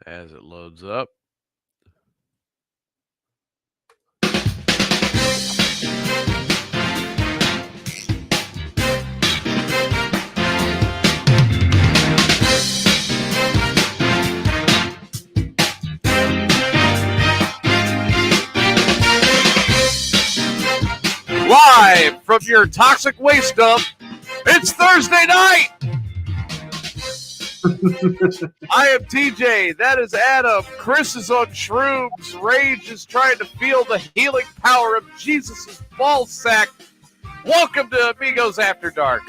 as it loads up. Live from your toxic waste dump, it's Thursday night. I am TJ. That is Adam. Chris is on shrooms. Rage is trying to feel the healing power of Jesus' ball sack. Welcome to Amigos After Dark.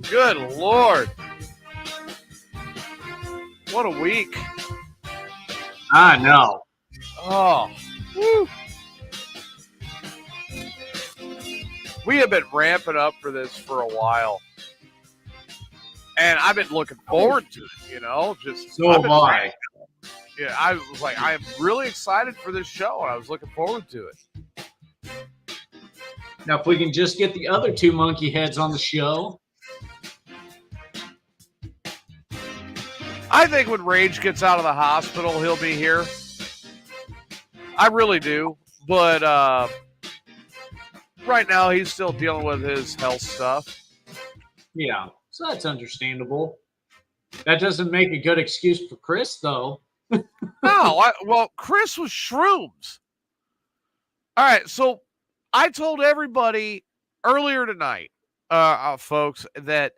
Good Lord. What a week. I know. Oh. Woo. We have been ramping up for this for a while. And I've been looking forward to it, you know. So have I. Yeah, I was like, I am really excited for this show, and I was looking forward to it. Now, if we can just get the other two monkey heads on the show. I think when Rage gets out of the hospital, he'll be here. I really do. But right now, he's still dealing with his health stuff. Yeah, so that's understandable. That doesn't make a good excuse for Chris, though. Well, Chris was shrooms. All right, so I told everybody earlier tonight, folks, that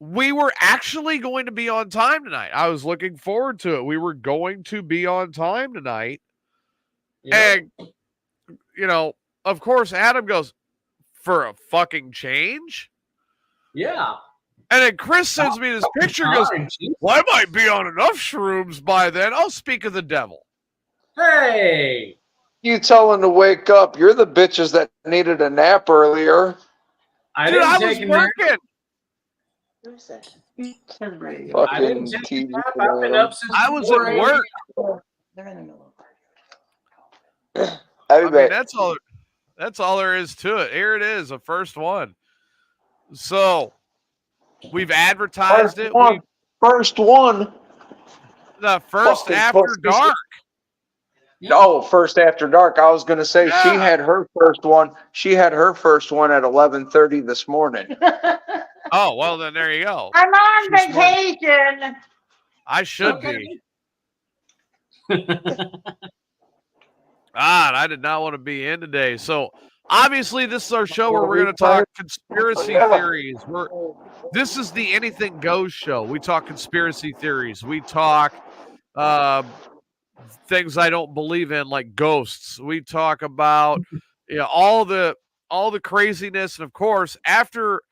we were actually going to be on time tonight. I was looking forward to it. We were going to be on time tonight. Yeah. And, you know, of course, Adam goes, for a fucking change? Yeah. And then Chris sends me this picture and goes, well, I might be on enough shrooms by then. I'll speak of the devil. Hey. You tell him to wake up. You're the bitches that needed a nap earlier. I was working. I didn't take a nap. I've been up since I was at work. I mean, that's all there is to it. Here it is, the first one. So we've advertised it. First one. The first after dark. No, first after dark. I was going to say she had her first one. She had her first one at 11:30 this morning. Oh, well, then there you go. I'm on vacation. I should be. I did not want to be in today. So obviously this is our show where we're going to talk conspiracy theories. This is the Anything Goes show. We talk conspiracy theories. We talk things I don't believe in, like ghosts. We talk about all the craziness. And of course, after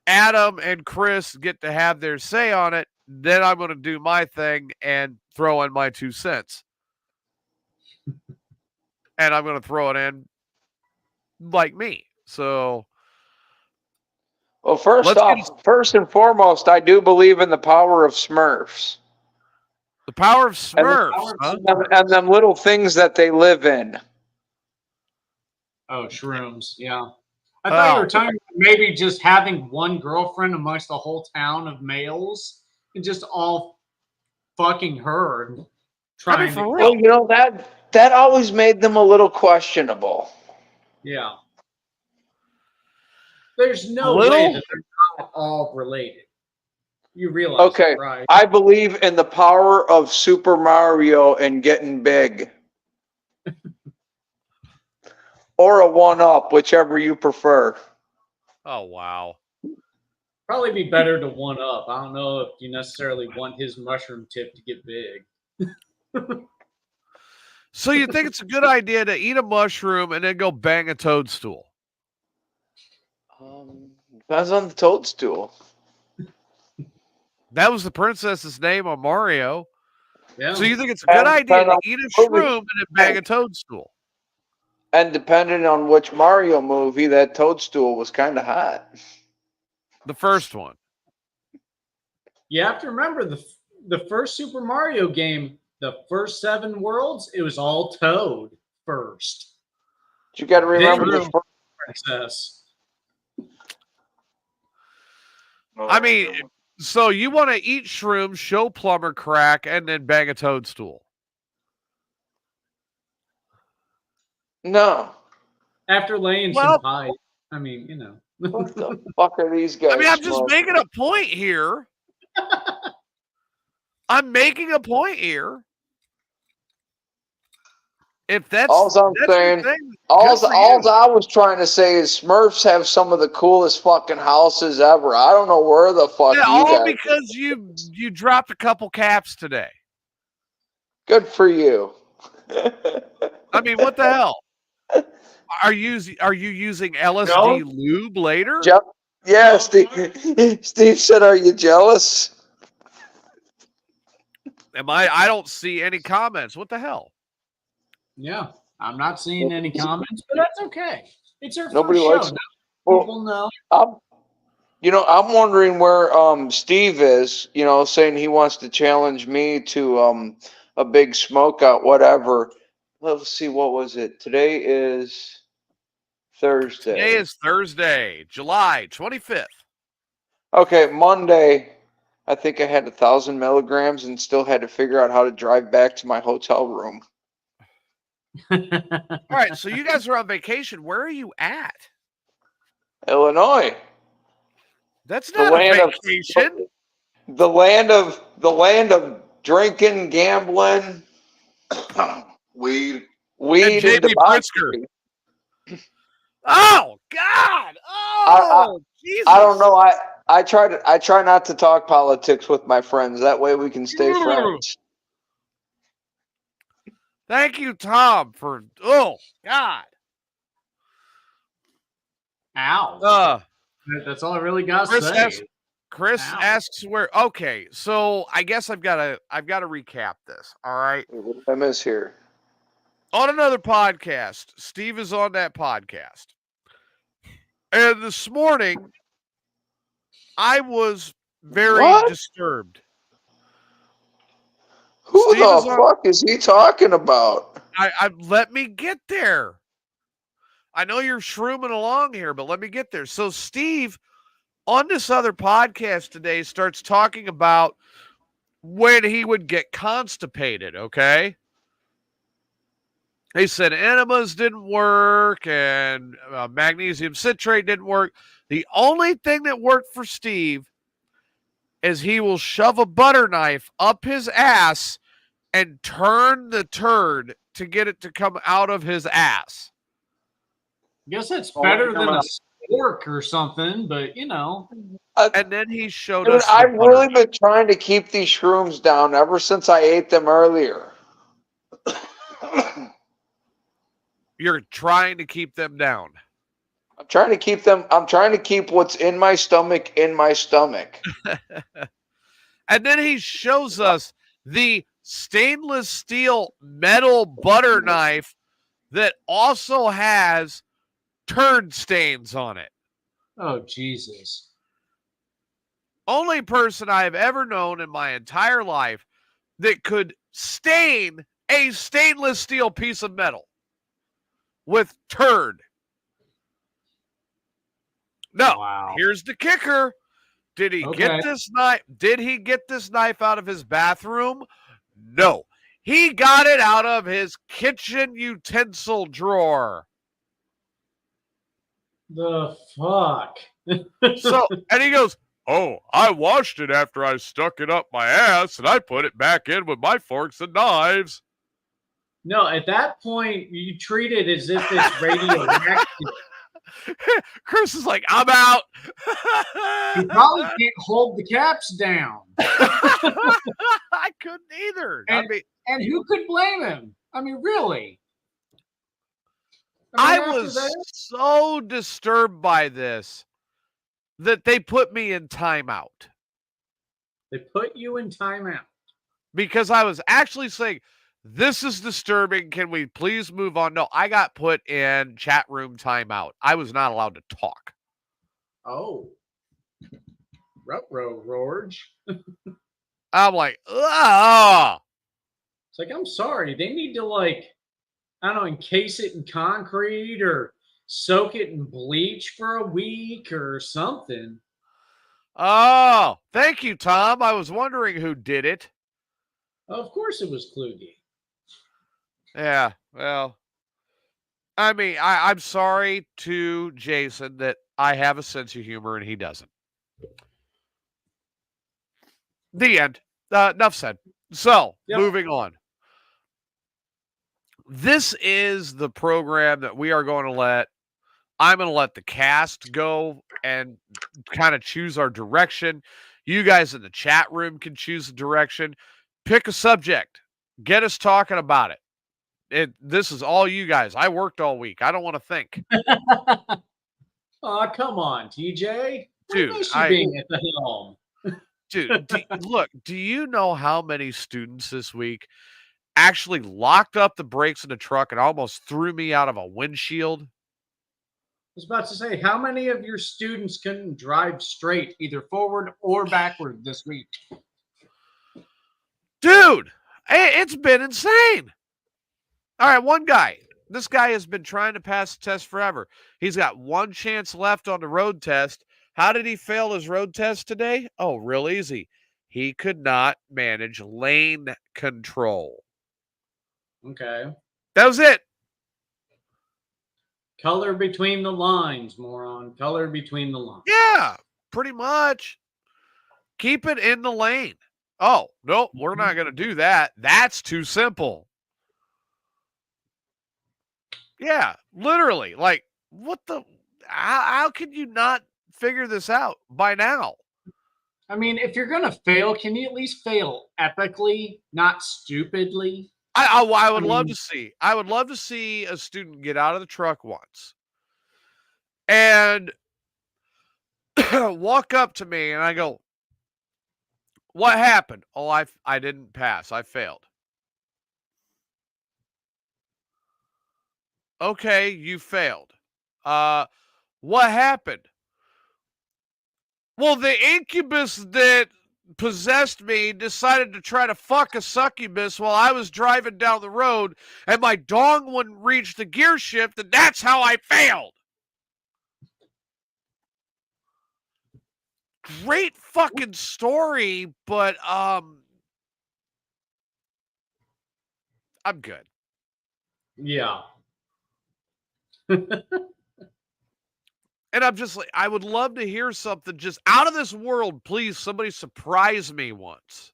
Adam and Chris get to have their say on it, then I'm going to do my thing and throw in my 2 cents. And I'm going to throw it in like me. So, well, first and foremost, I do believe in the power of Smurfs. The power of Smurfs, and them little things that they live in. Oh, shrooms, yeah. I thought you were talking about maybe just having one girlfriend amongst the whole town of males and just all fucking her and trying to. Well, you know, that always made them a little questionable. Yeah. There's no way that they're not all related. You realize that, right? I believe in the power of Super Mario and getting big. Or a 1-up, whichever you prefer. Oh, wow. Probably be better to 1-up. I don't know if you necessarily want his mushroom tip to get big. So you think it's a good idea to eat a mushroom and then go bang a toadstool? Depends on the toadstool. That was the princess's name on Mario. Yeah. So you think it's a good idea to eat a shroom and then bang a toadstool? And depending on which Mario movie, that toadstool was kind of hot. The first one. You have to remember the first Super Mario game, the first 7 worlds, it was all Toad first. You got to remember the first princess. I mean, So you want to eat shrooms, show plumber crack, and then bang a toadstool? No. After laying some pipe. I mean, you know. What the fuck are these guys? I mean, I'm just smoking? making a point here. I'm making a point here. If that's All I'm that's saying, your thing, all good for you. I was trying to say is Smurfs have some of the coolest fucking houses ever. I don't know where the fuck Yeah, you all guys. because you dropped a couple caps today. Good for you. I mean, what the hell? Are you using LSD lube later? Yeah, Steve. Steve said, "Are you jealous?" Am I? I don't see any comments. What the hell? Yeah, I'm not seeing any comments, but that's okay. It's our Nobody first show. likes. Now people know. I'm wondering where Steve is. You know, saying he wants to challenge me to a big smoke out, whatever. Let's see, what was it? Today is Thursday. Today is Thursday, July 25th. Okay, Monday. I think I had 1,000 milligrams and still had to figure out how to drive back to my hotel room. All right, so you guys are on vacation. Where are you at? Illinois. That's not a vacation. The land of drinking, gambling, weed, And and JB Pritzker. Oh God! Oh Jesus! I don't know. I try not to talk politics with my friends. That way we can stay friends. Thank you, Tom, for oh God. Ow. That's all I really got to say. Chris asks where. Okay, so I guess I've got to recap this. All right. What did I miss here? On another podcast, Steve is on that podcast, and this morning I was very disturbed. Who the fuck is he talking about? I let me get there. I know you're shrooming along here, but let me get there. So Steve, on this other podcast today, starts talking about when he would get constipated, okay? He said enemas didn't work and magnesium citrate didn't work. The only thing that worked for Steve is he will shove a butter knife up his ass and turn the turd to get it to come out of his ass. I guess that's better than a spork or something, but you know. And then he showed us. I've really been trying to keep these shrooms down ever since I ate them earlier. You're trying to keep them down. I'm trying to keep them. I'm trying to keep what's in my stomach in my stomach. And then he shows us the stainless steel metal butter knife that also has turd stains on it. Oh, Jesus. Only person I've ever known in my entire life that could stain a stainless steel piece of metal with turd. No, Here's the kicker. Did he get this knife? Did he get this knife out of his bathroom? No. He got it out of his kitchen utensil drawer. The fuck? And he goes, "Oh, I washed it after I stuck it up my ass and I put it back in with my forks and knives." No, at that point, you treat it as if it's radioactive. Chris is like, "I'm out." You probably can't hold the caps down. I couldn't either. And who could blame him? I mean, really? I was so disturbed by this that they put me in timeout. They put you in timeout. Because I was actually saying, this is disturbing. Can we please move on? No, I got put in chat room timeout. I was not allowed to talk. Oh. Ruh-roh, George. I'm like, ah. It's like, I'm sorry. They need to, like, I don't know, encase it in concrete or soak it in bleach for a week or something. Oh, thank you, Tom. I was wondering who did it. Of course it was Kluge. Yeah, well, I mean, I'm sorry to Jason that I have a sense of humor and he doesn't. The end. Enough said. So, moving on. This is the program that we are going to I'm going to let the cast go and kind of choose our direction. You guys in the chat room can choose the direction. Pick a subject. Get us talking about it. This is all you guys. I worked all week. I don't want to think. Oh, come on, TJ. Dude, miss you being at the helm. Dude, look, do you know how many students this week actually locked up the brakes in the truck and almost threw me out of a windshield? I was about to say, how many of your students couldn't drive straight, either forward or backward this week? Dude, it's been insane. All right, one guy. This guy has been trying to pass the test forever. He's got one chance left on the road test. How did he fail his road test today? Oh, real easy. He could not manage lane control. Okay. That was it. Color between the lines, moron. Color between the lines. Yeah, pretty much. Keep it in the lane. Oh, nope, we're not going to do that. That's too simple. Yeah, literally. Like, what the? How can you not figure this out by now? I mean, if you're going to fail, can you at least fail epically, not stupidly? I would love to see. I would love to see a student get out of the truck once and walk up to me, and I go, "What happened?" Oh, I didn't pass. I failed. Okay, you failed. What happened? Well, the incubus that possessed me decided to try to fuck a succubus while I was driving down the road, and my dong wouldn't reach the gear shift, and that's how I failed. Great fucking story, but I'm good. Yeah. And I'm just like, I would love to hear something just out of this world. Please, somebody surprise me once.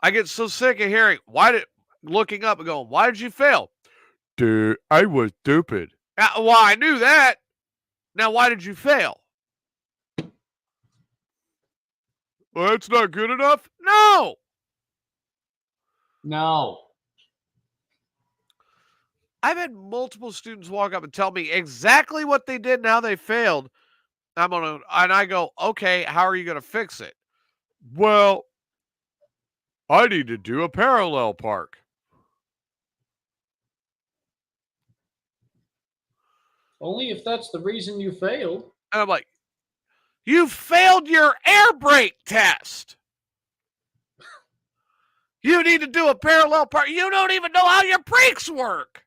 I get so sick of hearing, looking up and going, why did you fail? Dude, I was stupid. Well, I knew that. Now, why did you fail? Well, that's not good enough? No. No. I've had multiple students walk up and tell me exactly what they did and how they failed. And I go, okay, how are you going to fix it? Well, I need to do a parallel park. Only if that's the reason you failed. And I'm like, you failed your air brake test. You need to do a parallel park. You don't even know how your brakes work.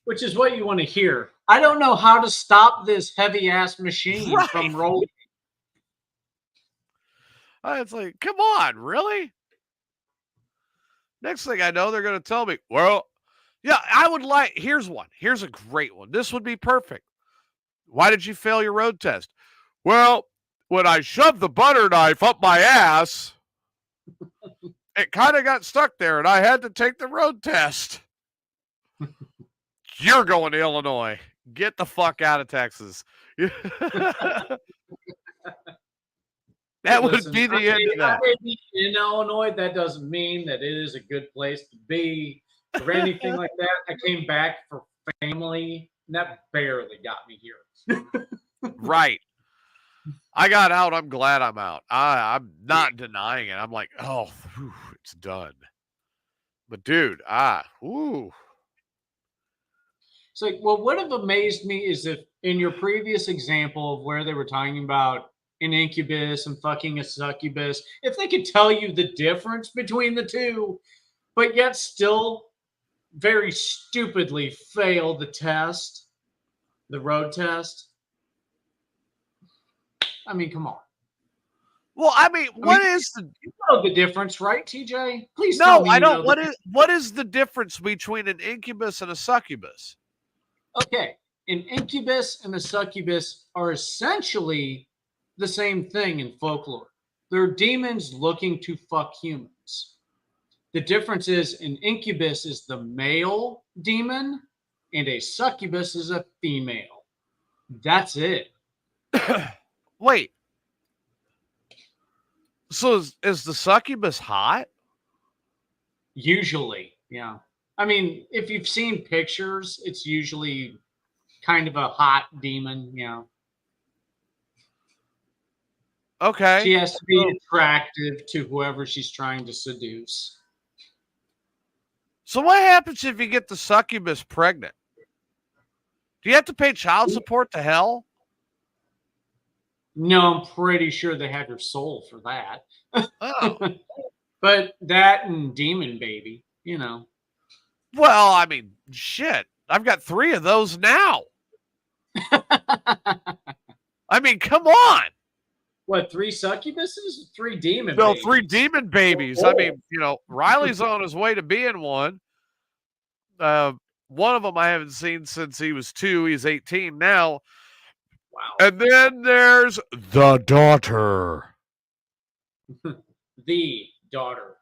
Which is what you want to hear. I don't know how to stop this heavy-ass machine from rolling. It's like, come on, really? Next thing I know, they're going to tell me, well, yeah, I would like, here's one. Here's a great one. This would be perfect. Why did you fail your road test? Well, when I shoved the butter knife up my ass, it kind of got stuck there, and I had to take the road test. You're going to Illinois. Get the fuck out of Texas. That would be the end of that. In Illinois, that doesn't mean that it is a good place to be or anything like that. I came back for family, and that barely got me here. Right. I got out. I'm glad I'm out. I'm not denying it. I'm like, oh, whew, it's done. But dude, whoo. It's like, well, what have amazed me is if in your previous example of where they were talking about an incubus and fucking a succubus, if they could tell you the difference between the two, but yet still very stupidly fail the test, The road test. I mean, come on. Well, I mean, what is the? You know the difference, right, TJ? Please No, tell me I you don't. know What is the difference between an incubus and a succubus? Okay, an incubus and a succubus are essentially the same thing in folklore. They're demons looking to fuck humans. The difference is an incubus is the male demon and a succubus is a female. That's it. Wait. So is the succubus hot? Usually, yeah. I mean, if you've seen pictures, it's usually kind of a hot demon, you know. Okay. She has to be attractive to whoever she's trying to seduce. So what happens if you get the succubus pregnant? Do you have to pay child support to hell? No, I'm pretty sure they have your soul for that. Oh. But that and Demon Baby, you know. Well, I mean, shit. I've got 3 of those now. I mean, come on. What, 3 succubuses? 3 demon No, babies? 3 demon babies. Oh. I mean, you know, Riley's on his way to being one. One of them I haven't seen since he was 2. He's 18 now. Wow. And then there's the daughter. The daughter.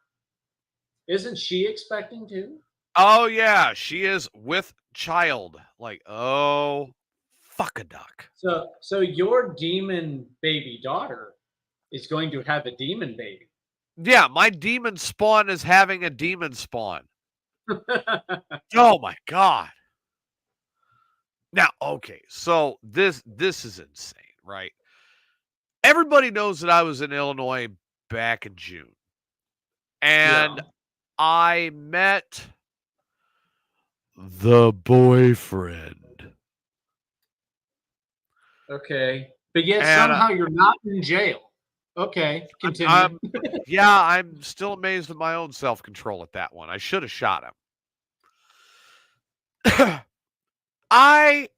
Isn't she expecting to? Oh, yeah. She is with child. Like, oh, fuck a duck. So your demon baby daughter is going to have a demon baby. Yeah, my demon spawn is having a demon spawn. Oh my God. Now, okay, so this is insane, right? Everybody knows that I was in Illinois back in June. And Yeah. I met the boyfriend. Okay. But yet And, somehow you're not in jail. Okay, continue. Yeah, I'm still amazed at my own self-control at that one. I should have shot him. I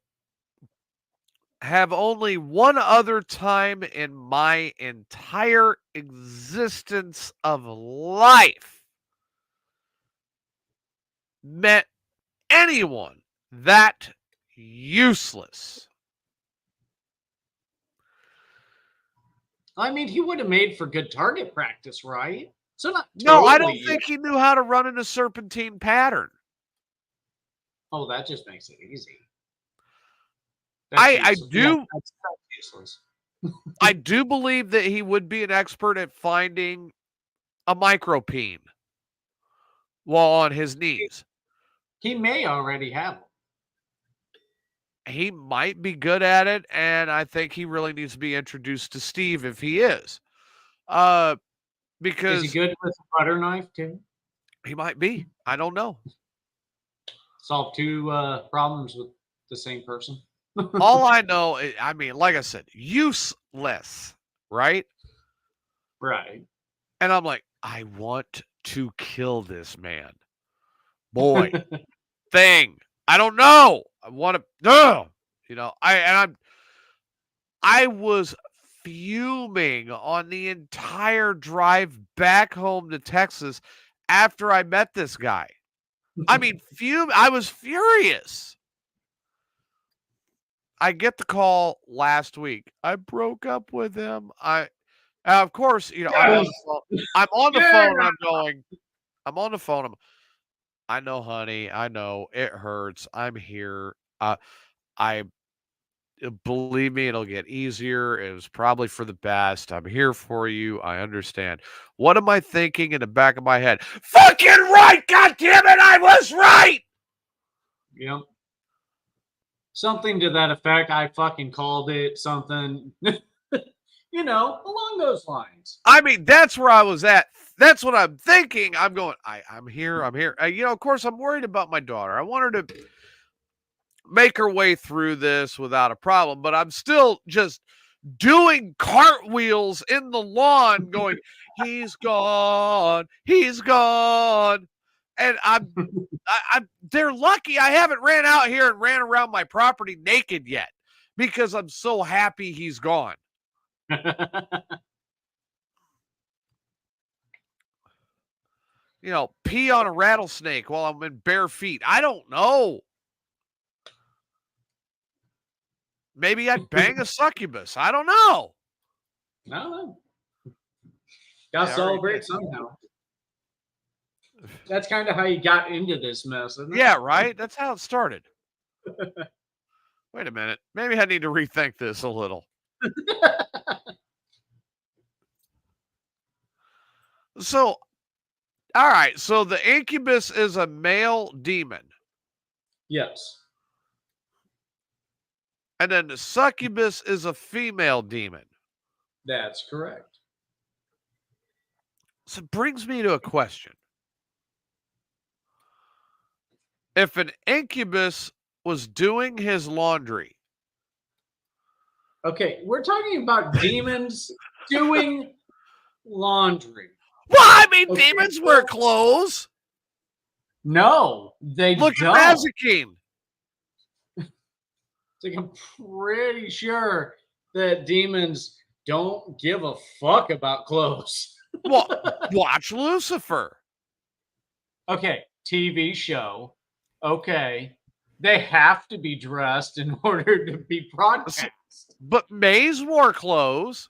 have only one other time in my entire existence of life met anyone that useless. I mean, he would have made for good target practice, right? So not No, I totally don't think he knew how to run in a serpentine pattern. Oh, that just makes it easy. I do. Yeah, that's useless. I do believe that he would be an expert at finding a micropene while on his knees. He may already have them. He might be good at it, and I think he really needs to be introduced to Steve if he is. Because is he good with a butter knife too? He might be. I don't know. Solve 2 problems with the same person. All I know, I mean, like I said, useless, right? Right. And I'm like, I want to kill this man. Boy, thing. I don't know. I want to, you know, I was fuming on the entire drive back home to Texas after I met this guy. I mean, I was furious. I get the call last week. I broke up with him. Of course, you know, I'm on the phone. I'm on the phone. I know, honey. I know it hurts. I'm here. I believe me, it'll get easier. It was probably for the best. I'm here for you. I understand. What am I thinking in the back of my head? Fucking right! God damn it! I was right. Yep. Something to that effect. I fucking called it something. You know, along those lines. I mean, that's where I was at. That's what I'm thinking. I'm going, I'm here. I'm here. You know, of course, I'm worried about my daughter. I want her to make her way through this without a problem, but I'm still just doing cartwheels in the lawn going, he's gone. He's gone. And they're lucky I haven't ran out here and ran around my property naked yet because I'm so happy he's gone. Pee on a rattlesnake while I'm in bare feet. I don't know. Maybe I'd bang a succubus. I don't know. No. Gotta celebrate somehow. That's kind of how you got into this mess, isn't it? Yeah, right? That's how it started. Wait a minute. Maybe I need to rethink this a little. So, all right. So the incubus is a male demon. Yes. And then the succubus is a female demon. That's correct. So it brings me to a question. If an incubus was doing his laundry. Okay, we're talking about demons doing laundry. Well, I mean, demons wear clothes. No, they Look don't. at Mazikeen. Like, I'm pretty sure that demons don't give a fuck about clothes. Well, watch Lucifer. Okay, TV show. Okay, they have to be dressed in order to be broadcast. But Maze wore clothes.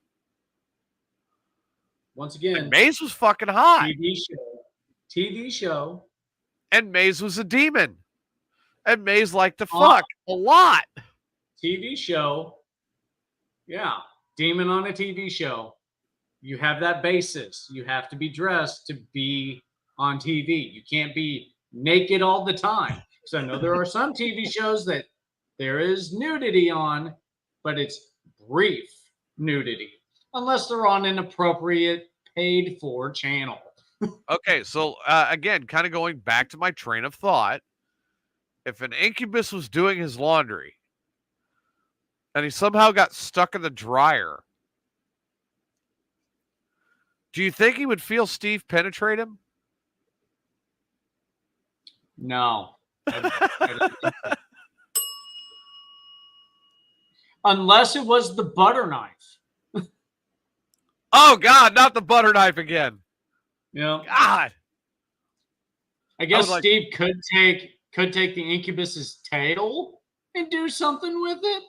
Once again, And Maze was fucking hot. TV show. And Maze was a demon. And Maze liked to fuck a lot. TV show. Yeah, demon on a TV show. You have that basis. You have to be dressed to be on TV. You can't be naked all the time. So I know there are some TV shows that there is nudity on, but it's brief nudity, unless they're on an appropriate paid-for channel. Okay, so again, kind of going back to my train of thought, if an incubus was doing his laundry and he somehow got stuck in the dryer, do you think he would feel Steve penetrate him? No. I don't think so. Unless it was the butter knife. Oh, God, not the butter knife again. Yeah. God. I guess Steve could take the incubus's tail and do something with it.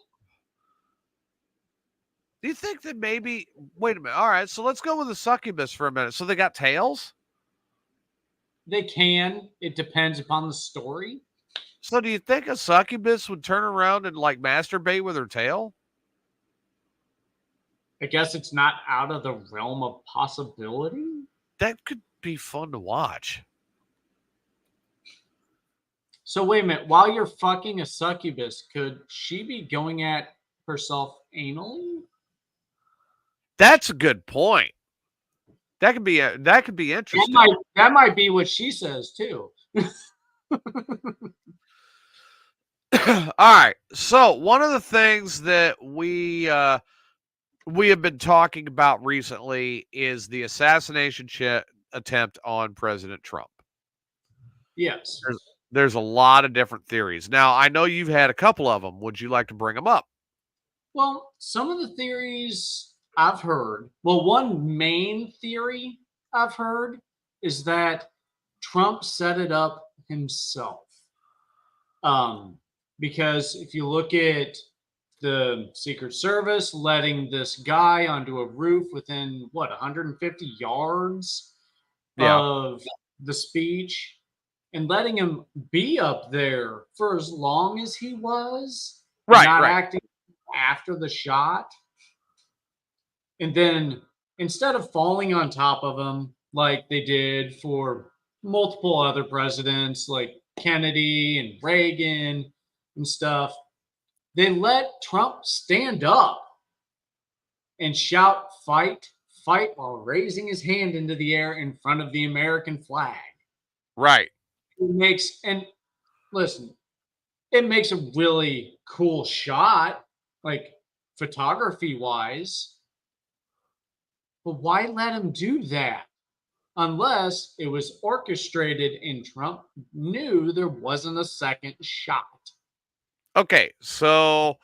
Do you think that maybe, wait a minute. All right, so let's go with the succubus for a minute. So they got tails? They can. It depends upon the story. So do you think a succubus would turn around and like masturbate with her tail? I guess it's not out of the realm of possibility. That could be fun to watch. So wait a minute. While you're fucking a succubus, could she be going at herself anally? That's a good point. That could be interesting. That might be what she says too. All right. So one of the things that we have been talking about recently is the assassination attempt on President Trump. Yes. There's a lot of different theories. Now, I know you've had a couple of them. Would you like to bring them up? Well, some of the theories I've heard, one main theory I've heard is that Trump set it up himself. Because if you look at the Secret Service letting this guy onto a roof within 150 yards of the speech and letting him be up there for as long as he was, not acting after the shot. And then instead of falling on top of him like they did for multiple other presidents like Kennedy and Reagan and stuff, they let Trump stand up and shout, "Fight, fight," while raising his hand into the air in front of the American flag. Right. It makes a really cool shot, like photography wise. But why let him do that? unless it was orchestrated and Trump knew there wasn't a second shot. Okay, so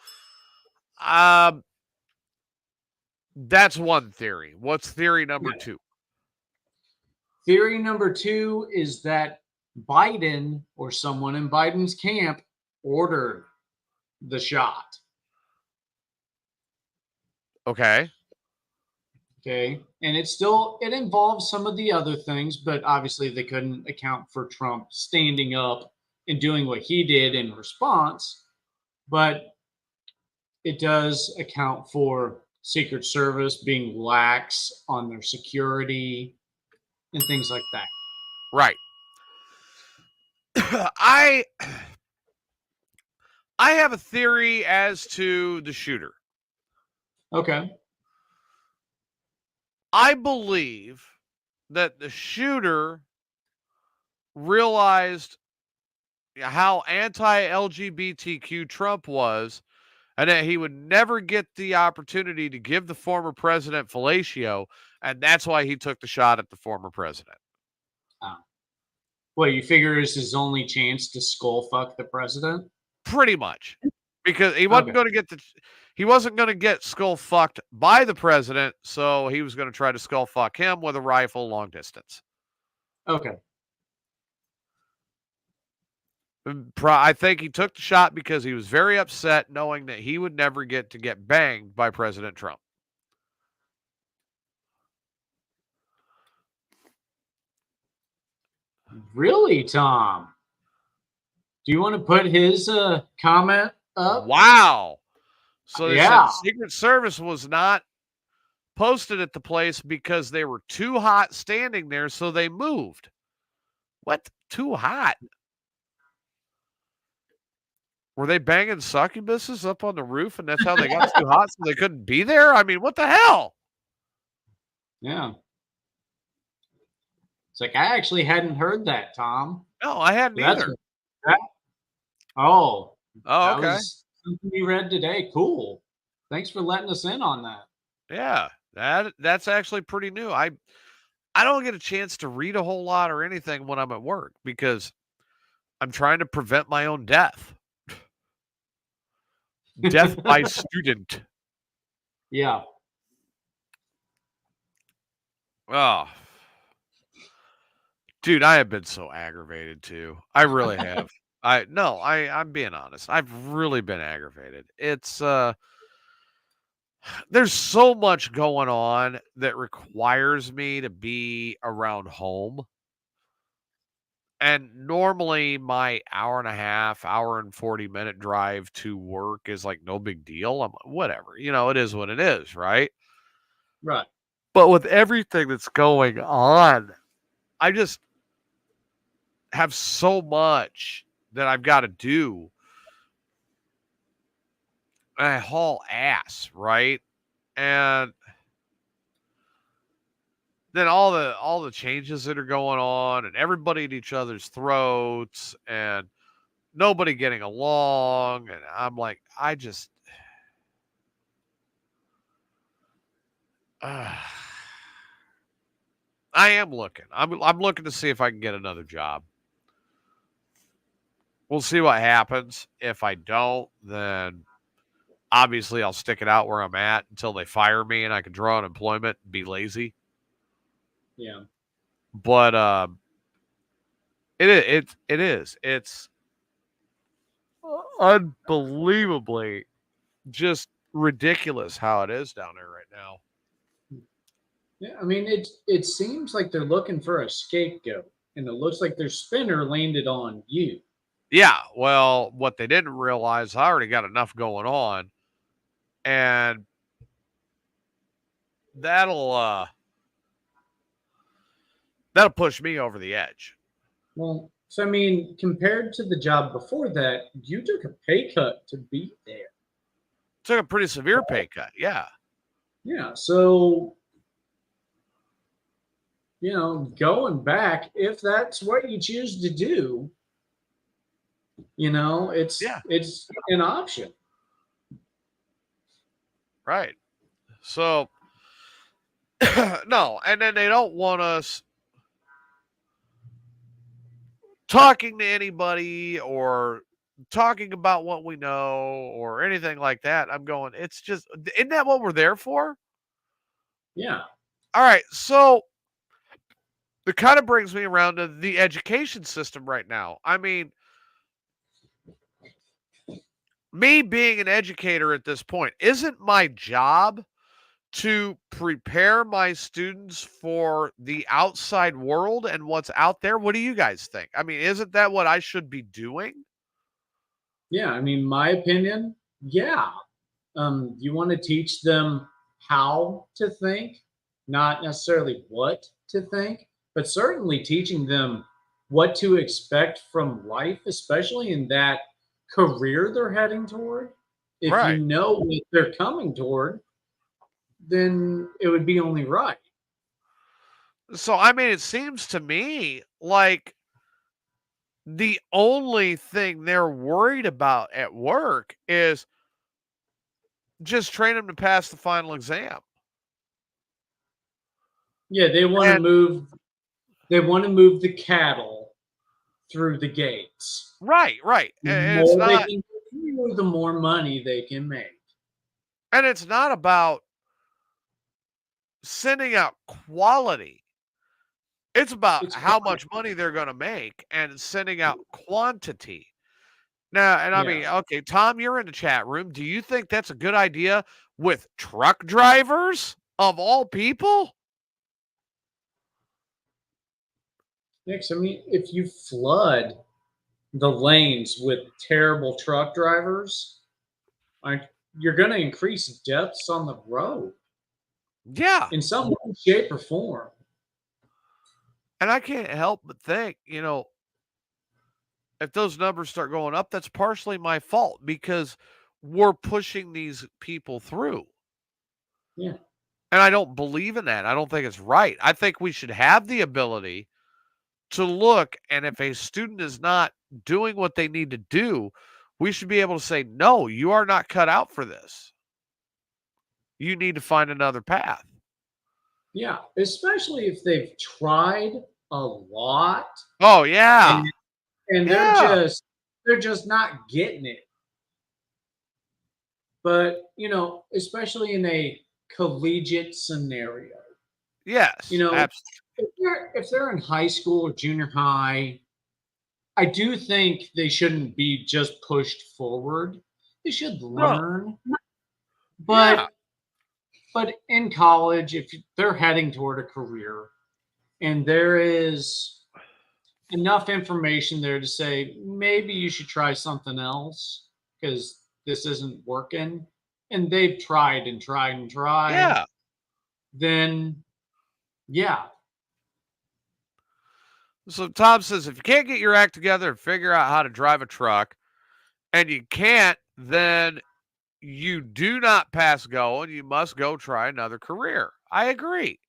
that's one theory. What's theory number two? Theory number two is that Biden or someone in Biden's camp ordered the shot. Okay. Okay. And it involves some of the other things, but obviously they couldn't account for Trump standing up and doing what he did in response. But it does account for Secret Service being lax on their security and things like that. Right. I have a theory as to the shooter. Okay. I believe that the shooter realized how anti-LGBTQ Trump was, and that he would never get the opportunity to give the former president fellatio, and that's why he took the shot at the former president. Oh. Well, you figure it's his only chance to skull fuck the president? Pretty much. Because he wasn't going to get he wasn't going to get skull fucked by the president, so he was going to try to skull fuck him with a rifle long distance. Okay. I think he took the shot because he was very upset knowing that he would never get to get banged by President Trump. Really, Tom? Do you want to put his comment up? Wow. So they said Yeah. the Secret Service was not posted at the place because they were too hot standing there, so they moved. What? Too hot? Were they banging succubuses up on the roof, and that's how they got too hot, so they couldn't be there? I mean, what the hell? Yeah. It's like, I actually hadn't heard that, Tom. No, I hadn't either. Oh, okay. That was something you read today. Cool. Thanks for letting us in on that. Yeah, that's actually pretty new. I don't get a chance to read a whole lot or anything when I'm at work because I'm trying to prevent my own death. Death by student. Yeah. Oh. Dude, I have been so aggravated too. I really have. I'm being honest. I've really been aggravated. It's there's so much going on that requires me to be around home. And normally my hour and a half, hour and 40-minute drive to work is like no big deal. I'm whatever. It is what it is, right? Right. But with everything that's going on, I just have so much that I've got to do. I haul ass, right? And then all the changes that are going on and everybody at each other's throats and nobody getting along. And I'm like, I just, I am looking. I'm looking to see if I can get another job. We'll see what happens. If I don't, then obviously I'll stick it out where I'm at until they fire me and I can draw unemployment and be lazy. Yeah. But it is. It's unbelievably just ridiculous how it is down there right now. Yeah, I mean, it seems like they're looking for a scapegoat, and it looks like their spinner landed on you. Yeah, well, what they didn't realize, I already got enough going on, and that'll push me over the edge. Well, so I mean, compared to the job before that, you took a pay cut to be there. Took a pretty severe pay cut, yeah. Yeah, so going back, if that's what you choose to do, it's an option. Right. So no, and then they don't want us talking to anybody or talking about what we know or anything like that. I'm going, it's just, isn't that what we're there for? Yeah. All right. So it kind of brings me around to the education system right now. I mean, me being an educator at this point, isn't my job to prepare my students for the outside world and what's out there? What do you guys think? I mean, isn't that what I should be doing? Yeah. I mean, my opinion, yeah. You want to teach them how to think, not necessarily what to think, but certainly teaching them what to expect from life, especially in that career they're heading toward. If you Right. know what they're coming toward, then it would be only right. So, I mean, it seems to me like the only thing they're worried about at work is just train them to pass the final exam. Yeah, they want to And move. They want to move the cattle through the gates. right, right. The And it's more they not, can get through, the more money they can make. and it's not about sending out quality. It's about It's how much money they're going to make and sending out quantity. Now, and I mean, yeah. okay, Tom, you're in the chat room. Do you think that's a good idea with truck drivers of all people? Next, I mean, if you flood the lanes with terrible truck drivers, aren't- you're going to increase deaths on the road Yeah. in some way, shape, or form. And I can't help but think, if those numbers start going up, that's partially my fault because we're pushing these people through. Yeah. And I don't believe in that. I don't think it's right. I think we should have the ability to look, and if a student is not doing what they need to do, we should be able to say, no, you are not cut out for this. You need to find another path. Yeah. Especially if they've tried a lot Oh, yeah. and Yeah. they're just not getting it. But, especially in a collegiate scenario, Yes. Absolutely. if they're in high school or junior high, I do think they shouldn't be just pushed forward. They should No. learn. Yeah. But in college, if they're heading toward a career and there is enough information there to say maybe you should try something else because this isn't working, and they've tried and tried and tried, Yeah. then yeah. So Tom says, if you can't get your act together and figure out how to drive a truck, and you can't, then you do not pass go and you must go try another career. I agree.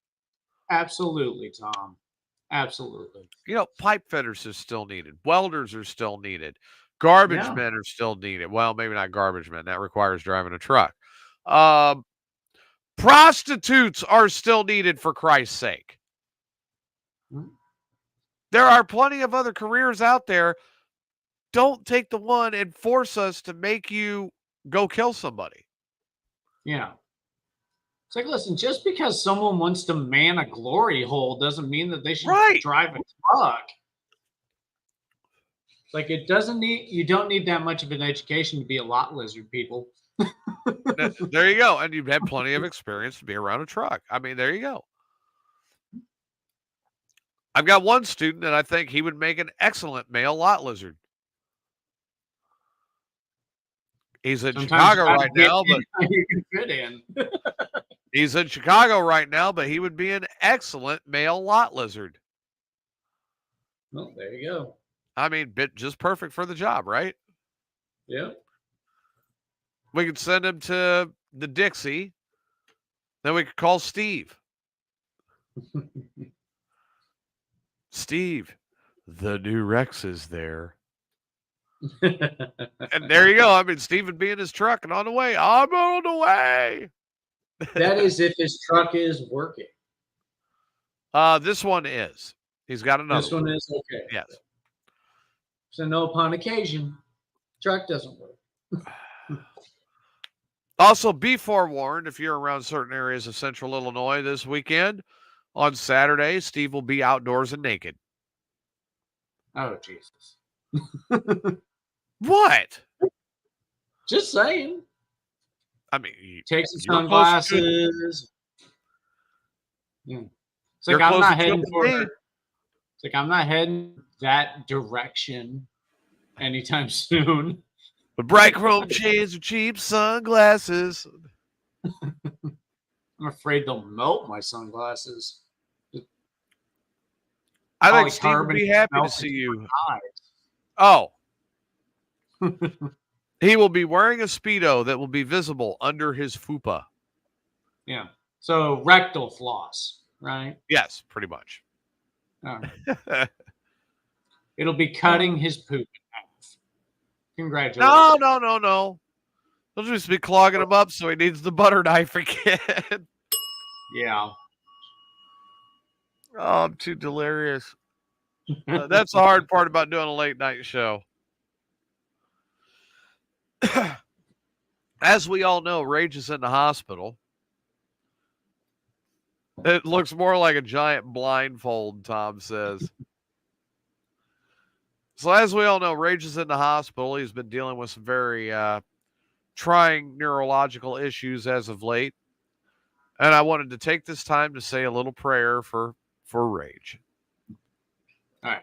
Absolutely, Tom. Absolutely. Pipe fitters are still needed. Welders are still needed. Garbage Yeah. men are still needed. Well, maybe not garbage men. That requires driving a truck. Prostitutes are still needed, for Christ's sake. Mm. There are plenty of other careers out there. Don't take the one and force us to make you go kill somebody. Yeah. It's like, listen, just because someone wants to man a glory hole doesn't mean that they should Right. drive a truck. Like, you don't need that much of an education to be a lot lizard, people. There you go. And you've had plenty of experience to be around a truck. I mean, there you go. I've got one student that I think he would make an excellent male lot lizard. He's in Chicago right now, but you can fit in. he's in Chicago right now, but he would be an excellent male lot lizard. Well, there you go. I mean, just perfect for the job, right? Yeah. We could send him to the Dixie. Then we could call Steve. Steve, the new Rex is there. And there you go. I mean, Steve would be in his truck and on the way. I'm on the way. That is if his truck is working. This one is. He's got another This one is okay. Yes. So no upon occasion. Truck doesn't work. Also, be forewarned if you're around certain areas of central Illinois this weekend. On Saturday, Steve will be outdoors and naked. Oh, Jesus. What? Just saying. I mean, Take some you're closer to sunglasses. Yeah. It's You're like I'm closer not to it heading than for. me. It's like I'm not heading that direction anytime soon. The bright chrome chains with cheap sunglasses. I'm afraid they'll melt my sunglasses. I think Steve would Polycarbonate be happy to melting see you. eyes. Oh. He will be wearing a Speedo that will be visible under his fupa. Yeah. So rectal floss, right? Yes, pretty much. All right. It'll be cutting his poop in half. Congratulations. No. He'll just be clogging him up, so he needs the butter knife again. Yeah. Oh, I'm too delirious. That's the hard part about doing a late night show. As we all know, Rage is in the hospital. It looks more like a giant blindfold, Tom says. So as we all know, Rage is in the hospital. He's been dealing with some very trying neurological issues as of late. And I wanted to take this time to say a little prayer for Rage. All right.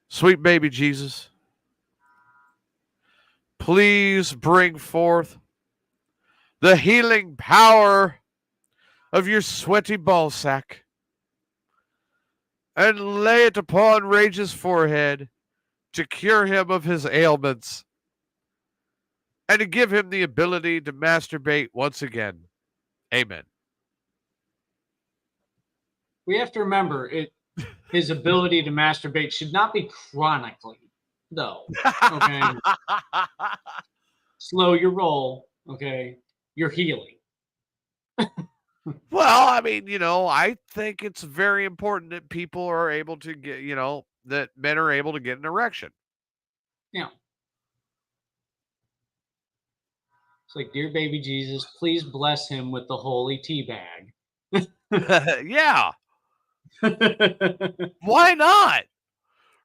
Sweet baby Jesus, please bring forth the healing power of your sweaty ballsack and lay it upon Rage's forehead to cure him of his ailments and to give him the ability to masturbate once again. Amen. We have to remember his ability to masturbate should not be chronically, though. Okay. Slow your roll. Okay. You're healing. Well, I mean, I think it's very important that people are able to get, that men are able to get an erection. Yeah. It's like, dear baby Jesus, please bless him with the holy tea bag. Yeah. Why not?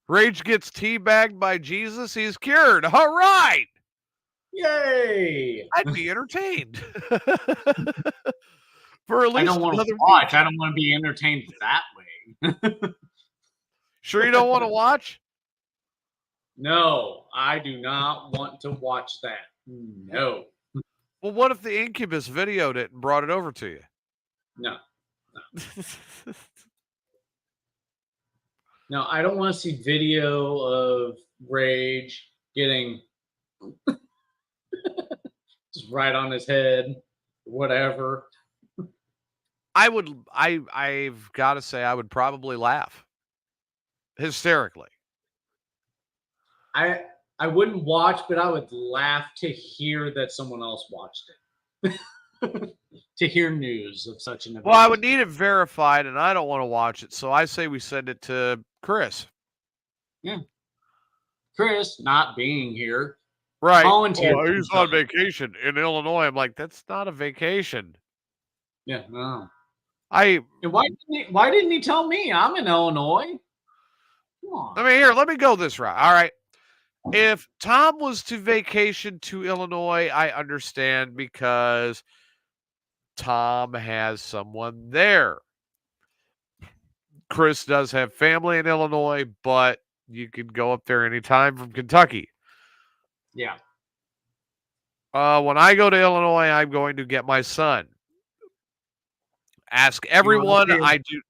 Rage gets teabagged by Jesus. He's cured. All right. Yay. I'd be entertained. For at least I don't want to another watch. week. I don't want to be entertained that way. Sure you don't want to watch? No, I do not want to watch that. No. Well, what if the Incubus videoed it and brought it over to you? No. No, I don't want to see video of Rage getting just right on his head, whatever. I've got to say, I would probably laugh hysterically. I wouldn't watch, but I would laugh to hear that someone else watched it. To hear news of such an event. Well, I would need it verified, and I don't want to watch it, so I say we send it to Chris. Yeah. Chris not being here. Right. Volunteer. Oh, he's on vacation in Illinois. I'm like, that's not a vacation. Yeah, no. And why didn't he tell me? I'm in Illinois. Come on. I mean, here, let me go this route. All right. If Tom was to vacation to Illinois, I understand because Tom has someone there. Chris does have family in Illinois, but you can go up there anytime from Kentucky. Yeah. When I go to Illinois, I'm going to get my son. Ask everyone. I do.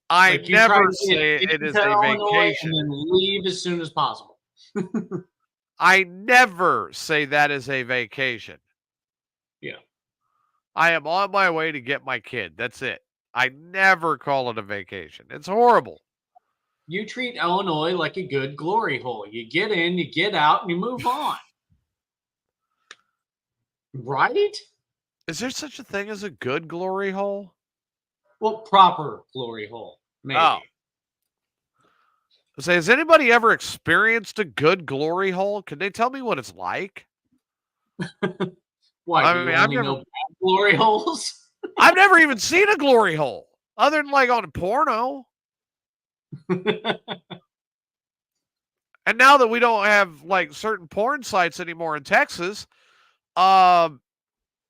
I never say it is a vacation. And then leave as soon as possible. I never say that is a vacation. Yeah. I am on my way to get my kid. That's it. I never call it a vacation. It's horrible. You treat Illinois like a good glory hole. You get in, you get out, and you move on. Right? Is there such a thing as a good glory hole? Well, proper glory hole. Maybe. Oh. Say, has anybody ever experienced a good glory hole? Can they tell me what it's like? Why? I Do mean, you only know bad glory holes? I've never even seen a glory hole other than like on a porno. And now that we don't have like certain porn sites anymore in Texas, I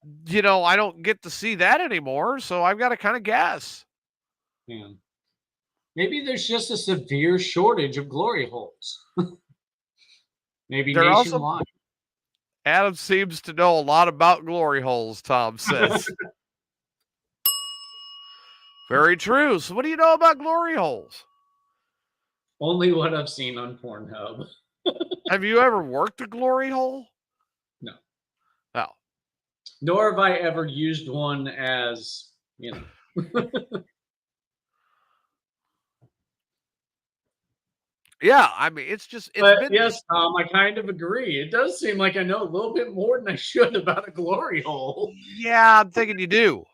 don't get to see that anymore. So I've got to kind of guess. Yeah. Maybe there's just a severe shortage of glory holes. Maybe They're nationwide. Adam seems to know a lot about glory holes, Tom says. Very true. So what do you know about glory holes? Only what I've seen on Pornhub. Have you ever worked a glory hole? No. Oh. Nor have I ever used one as, Yeah, I mean, it's been. Yes, Tom, I kind of agree. It does seem like I know a little bit more than I should about a glory hole. Yeah, I'm thinking you do.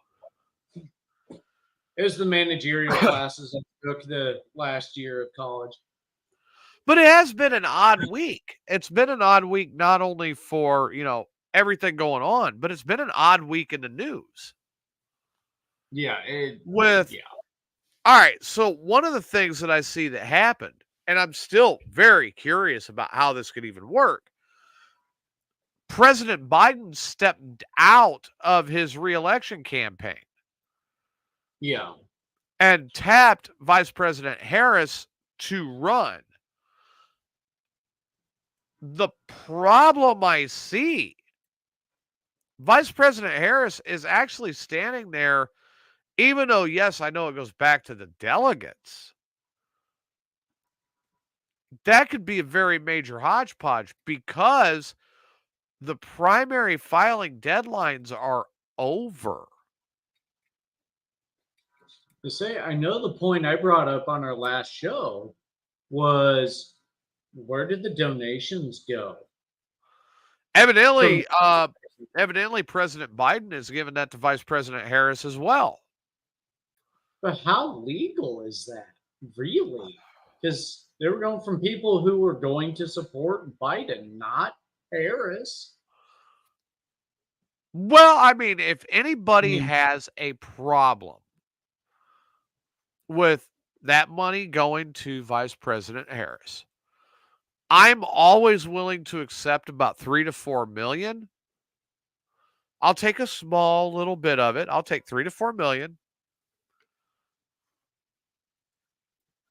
It was the managerial classes I took the last year of college. But it has been an odd week. It's been an odd week not only for, everything going on, but it's been an odd week in the news. Yeah. All right, so one of the things that I see that happened, and I'm still very curious about how this could even work. President Biden stepped out of his reelection campaign. Yeah. And tapped Vice President Harris to run. The problem I see, Vice President Harris is actually standing there, even though, yes, I know it goes back to the delegates. That could be a very major hodgepodge because the primary filing deadlines are over. To say, I know the point I brought up on our last show was, where did the donations go? Evidently, President Biden has given that to Vice President Harris as well. But how legal is that, really? Because they were going from people who were going to support Biden, not Harris. Well, I mean, if anybody has a problem with that money going to Vice President Harris, I'm always willing to accept about 3 to 4 million. I'll take a small little bit of it. I'll take 3 to 4 million.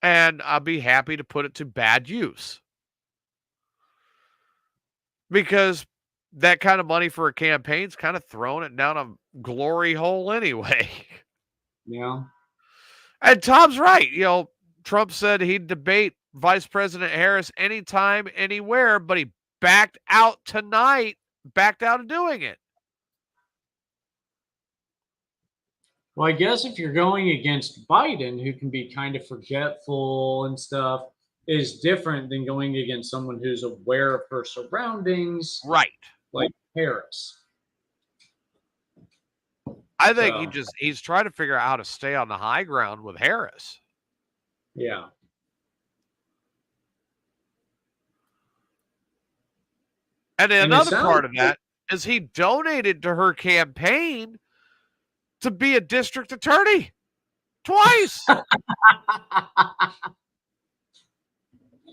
And I'll be happy to put it to bad use. Because that kind of money for a campaign's kind of throwing it down a glory hole anyway. Yeah. And Tom's right. Trump said he'd debate Vice President Harris anytime, anywhere, but he backed out of doing it. Well, I guess if you're going against Biden, who can be kind of forgetful and stuff, is different than going against someone who's aware of her surroundings. Right. Like Harris. I think he's trying to figure out how to stay on the high ground with Harris. Yeah. And another part of that is he donated to her campaign to be a district attorney twice.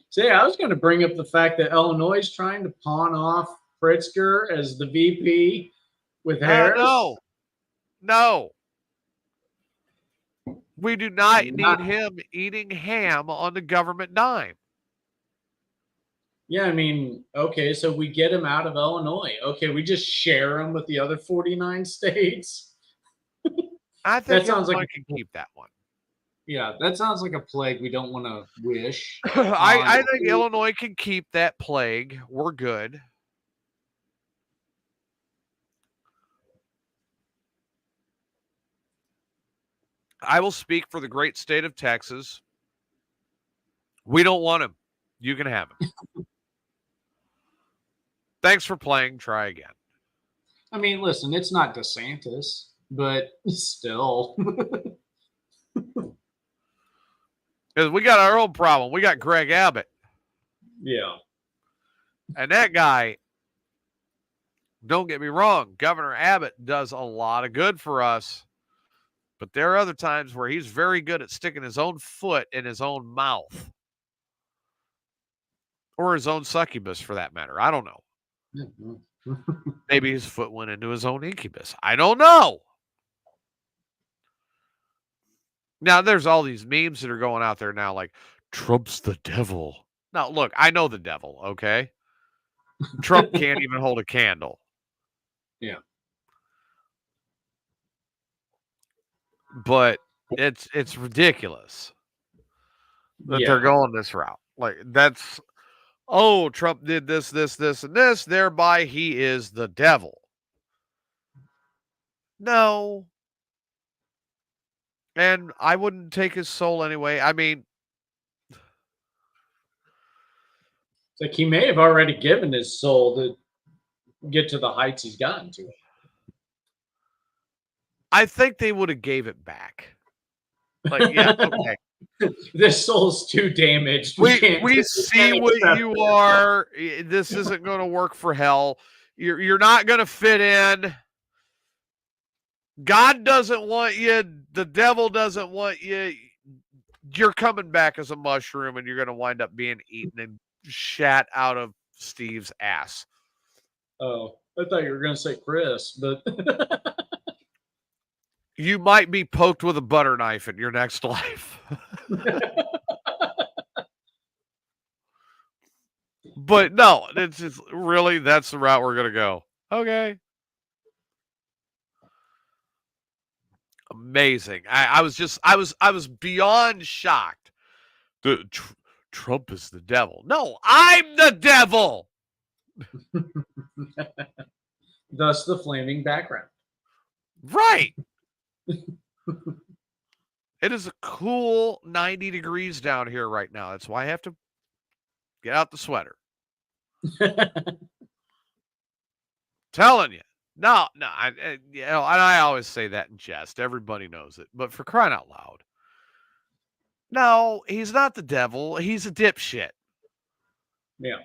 See, I was going to bring up the fact that Illinois is trying to pawn off Pritzker as the VP with Harris. No. We do not need him eating ham on the government dime. Yeah, I mean, okay, so we get him out of Illinois. Okay, we just share him with the other 49 states. I think Illinois can keep that one. Yeah, that sounds like a plague we don't want to wish. I think Illinois can keep that plague. We're good. I will speak for the great state of Texas. We don't want him. You can have him. Thanks for playing. Try again. I mean, listen, it's not DeSantis, but still. Because we got our own problem. We got Greg Abbott. Yeah. And that guy, don't get me wrong, Governor Abbott does a lot of good for us. But there are other times where he's very good at sticking his own foot in his own mouth. Or his own succubus, for that matter. I don't know. Maybe his foot went into his own incubus. I don't know. Now, there's all these memes that are going out there now like, Trump's the devil. Now, look, I know the devil, okay? Trump can't even hold a candle. Yeah. But it's ridiculous that they're going this route. Like, that's, oh, Trump did this, and this, thereby he is the devil. No. And I wouldn't take his soul anyway. I mean, it's like he may have already given his soul to get to the heights he's gotten to. I think they would have gave it back. Like, yeah, okay. This soul's too damaged. We see what you are. This isn't going to work for hell. You're not going to fit in. God doesn't want you. The devil doesn't want you. You're coming back as a mushroom, and you're going to wind up being eaten and shat out of Steve's ass. Oh, I thought you were going to say Chris, but you might be poked with a butter knife in your next life. But no, it's just really, that's the route we're going to go. Okay. Amazing. I was beyond shocked. Trump is the devil. No, I'm the devil. Thus the flaming background. Right. It is a cool 90 degrees down here right now. That's why I have to get out the sweater. Telling you. No, and I always say that in jest. Everybody knows it. But for crying out loud. No, he's not the devil. He's a dipshit. Yeah.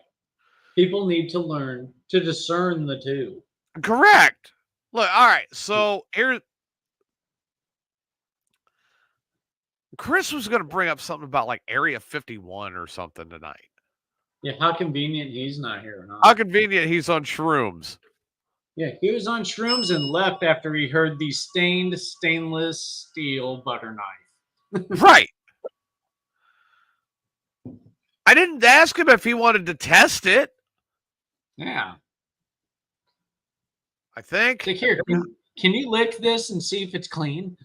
People need to learn to discern the two. Correct. Look, all right. So here, Chris was going to bring up something about like Area 51 or something tonight. Yeah, how convenient he's not here. Huh? How convenient he's on shrooms. Yeah, he was on shrooms and left after he heard the stained stainless steel butter knife. Right. I didn't ask him if he wanted to test it. Yeah. I think. Like, here, can you lick this and see if it's clean?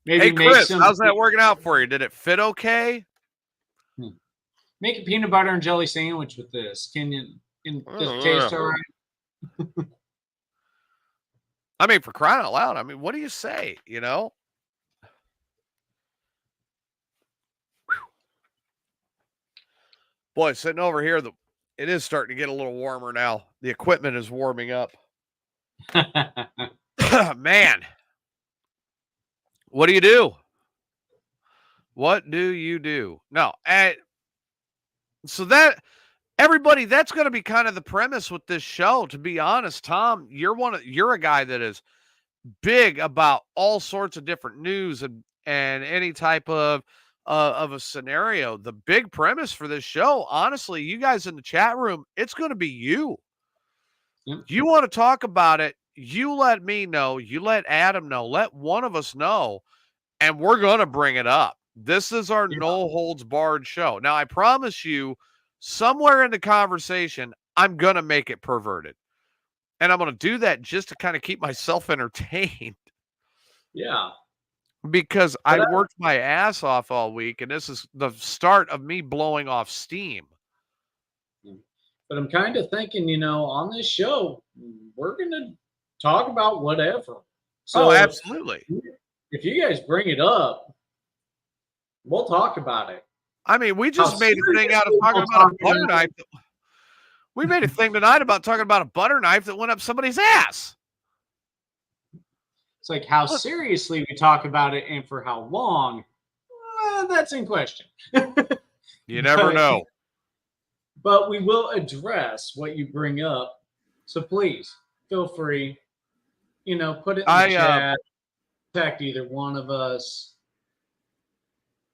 Maybe hey, Chris, how's that working out for you? Did it fit okay? Make a peanut butter and jelly sandwich with this. Can you does it taste all right? I mean, for crying out loud, I mean, what do you say, you know? Boy, sitting over here, it is starting to get a little warmer now. The equipment is warming up. Man. What do you do? What do you do? No. So that, everybody, that's going to be kind of the premise with this show. To be honest, Tom, you're a guy that is big about all sorts of different news and any type of a scenario. The big premise for this show, honestly, you guys in the chat room, it's going to be you. You want to talk about it, you let me know, you let Adam know, let one of us know, and we're going to bring it up. This is our no holds barred show. Now, I promise you, somewhere in the conversation, I'm going to make it perverted. And I'm going to do that just to kind of keep myself entertained. Yeah. Because I worked my ass off all week, and this is the start of me blowing off steam. But I'm kind of thinking, on this show, we're going to talk about whatever. So absolutely. If you guys bring it up, we'll talk about it. I mean, we just made a thing out of talking about a butter knife. We made a thing tonight about talking about a butter knife that went up somebody's ass. It's like how seriously we talk about it and for how long, that's in question. You never know. But we will address what you bring up. So please feel free, put it in the chat, contact either one of us.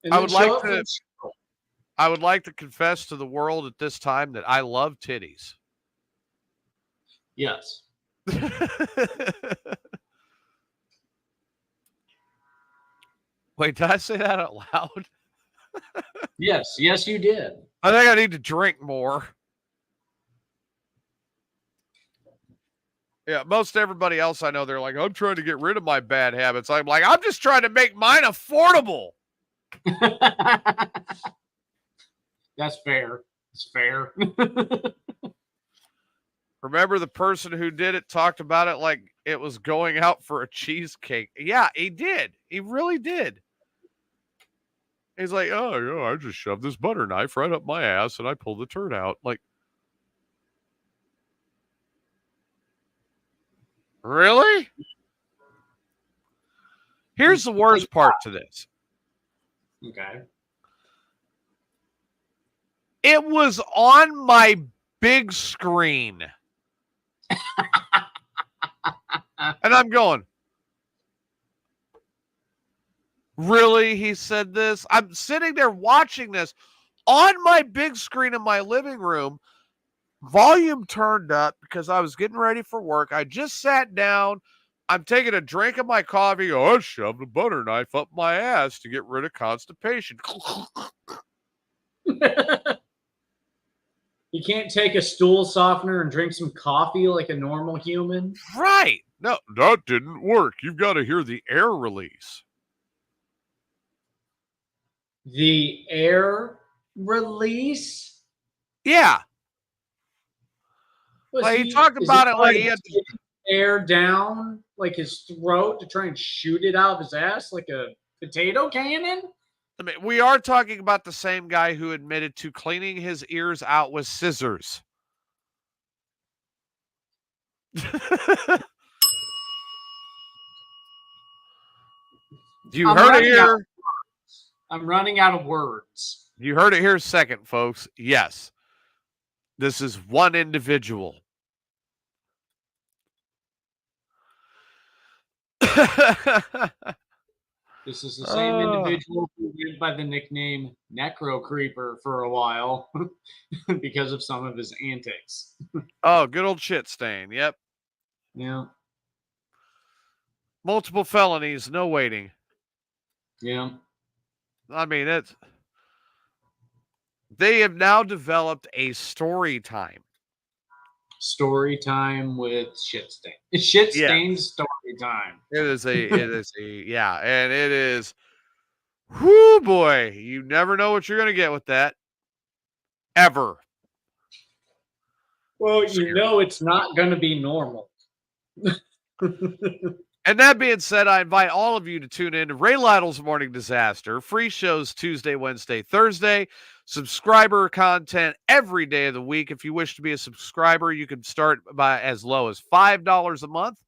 And I then would show like up for to. the show. I would like to confess to the world at this time that I love titties. Yes. Wait, did I say that out loud? Yes, you did. I think I need to drink more. Yeah, most everybody else I know, they're like, I'm trying to get rid of my bad habits. I'm like, I'm just trying to make mine affordable. That's fair. It's fair. Remember the person who did it talked about it like it was going out for a cheesecake. Yeah, he did. He really did. He's like, oh, yeah, I just shoved this butter knife right up my ass and I pulled the turd out. Like, really? Here's the worst part to this. Okay. It was on my big screen. And I'm going, really? He said this? I'm sitting there watching this on my big screen in my living room, volume turned up because I was getting ready for work. I just sat down. I'm taking a drink of my coffee. Oh, I shoved a butter knife up my ass to get rid of constipation. You can't take a stool softener and drink some coffee like a normal human? Right. No, that didn't work. You've got to hear the air release. The air release? Yeah. Like he talked about it like he had to air down like his throat to try and shoot it out of his ass like a potato cannon? I mean, we are talking about the same guy who admitted to cleaning his ears out with scissors. You heard it here. I'm running out of words. You heard it here second, folks. Yes. This is one individual. This is the same individual who went by the nickname Necro Creeper for a while because of some of his antics. Oh, good old shit stain. Yep. Yeah. Multiple felonies, no waiting. Yeah. I mean, they have now developed a story time. Story time with shit stain. It's shit stained story time. It is yeah, and it is, whoo boy, you never know what you're going to get with that. Ever. Well, you know it's not going to be normal. And that being said, I invite all of you to tune in to Ray Lytle's Morning Disaster. Free shows Tuesday, Wednesday, Thursday. Subscriber content every day of the week. If you wish to be a subscriber, you can start by as low as $5 a month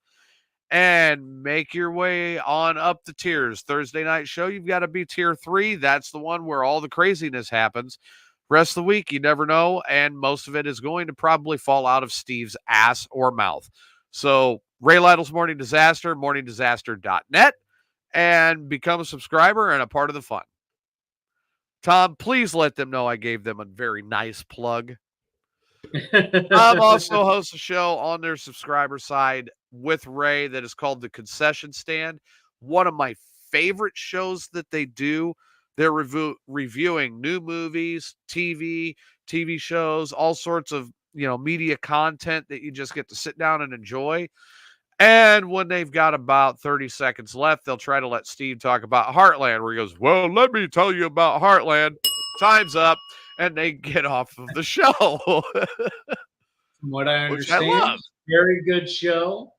and make your way on up the tiers. Thursday night show, you've got to be tier 3. That's the one where all the craziness happens. Rest of the week, you never know, and most of it is going to probably fall out of Steve's ass or mouth. So Ray Lytle's Morning Disaster, morningdisaster.net, and become a subscriber and a part of the fun. Tom, please let them know I gave them a very nice plug. Tom also hosts a show on their subscriber side with Ray that is called The Concession Stand. One of my favorite shows that they do. They're reviewing new movies, TV shows, all sorts of media content that you just get to sit down and enjoy. And when they've got about 30 seconds left, they'll try to let Steve talk about Heartland, where he goes, well, let me tell you about Heartland. Time's up. And they get off of the show. From what I understand, very good show.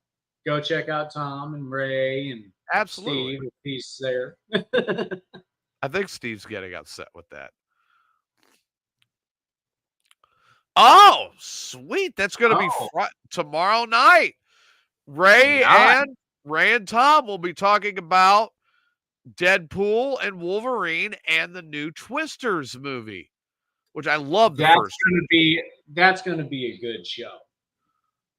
Go check out Tom and Ray and absolutely Steve, if he's there. I think Steve's getting upset with that. Oh, sweet. That's going to be tomorrow night. Ray and Ray and Tom will be talking about Deadpool and Wolverine and the new Twisters movie, which I love the first. That's gonna be a good show.